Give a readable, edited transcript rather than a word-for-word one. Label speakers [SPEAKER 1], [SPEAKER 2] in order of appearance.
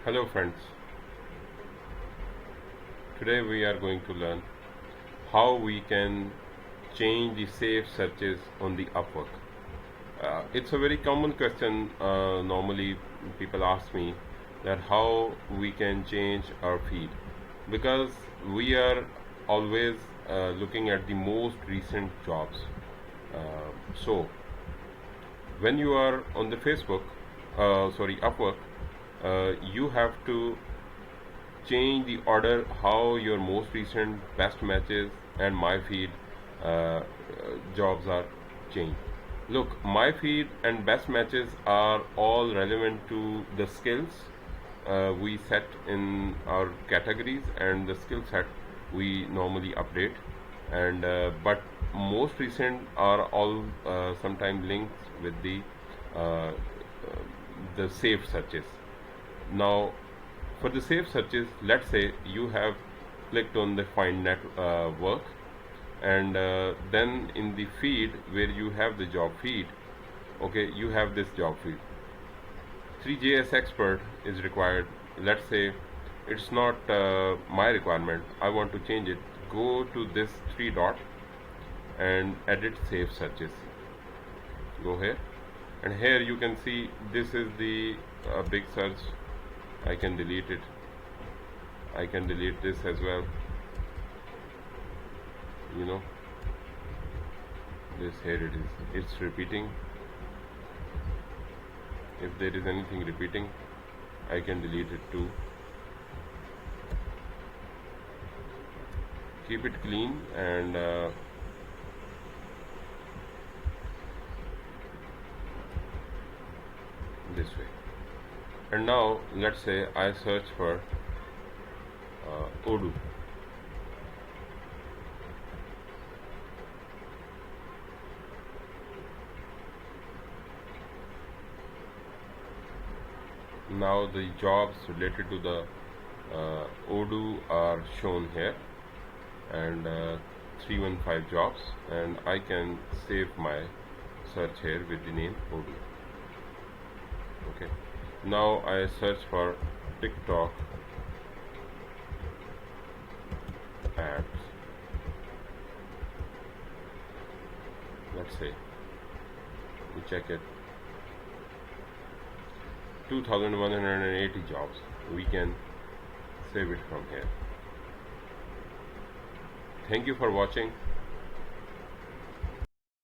[SPEAKER 1] Hello friends, today we are going to learn how we can change the saved searches on the Upwork. It's a very common question. Normally people ask me that how we can change our feed, because we are always looking at the most recent jobs. So when you are on the Upwork, you have to change the order how your most recent best matches and my feed jobs are changed. Look, my feed and best matches are all relevant to the skills we set in our categories and the skill set we normally update, and but most recent are all sometimes links with uh, the saved searches. Now, for the saved searches, let's say you have clicked on the find network, and then in the feed where you have the job feed, okay, you have this job feed. 3JS expert is required. Let's say it's not my requirement, I want to change it. Go to this three dot and edit save searches. Go here, and here you can see this is the big search. I can delete it. I can delete this as well. You know, this, here it is. It's repeating. If there is anything repeating, I can delete it too. Keep it clean and this way. And now let's say I search for Odoo. Now the jobs related to the Odoo are shown here, and 315 jobs, and I can save my search here with the name Odoo. Okay, now I search for TikTok ads. Let's say we check it. 2180 jobs. We can save it from here. Thank you for watching.